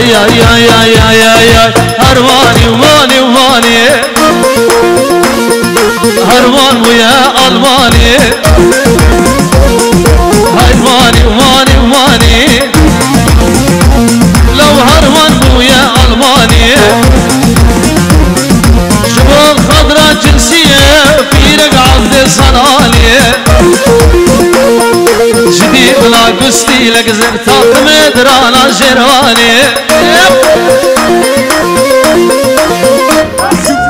يا هرماني وماني وماني هرمان ويا ألماني هرماني وماني وماني لو هرمان ويا ألماني شباب خضرة جنسية في رقعة صنالية جديد لا قستي لك زرتاق مدرانا جرواني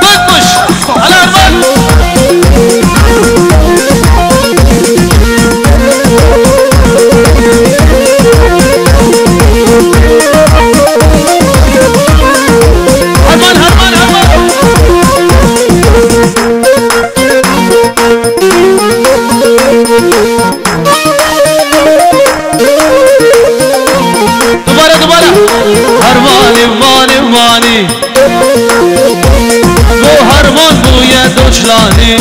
بطش على البط هرمان هرمان هرمان دوباره هرمانی مانی مانی بو هرمان بو یه دوچلانی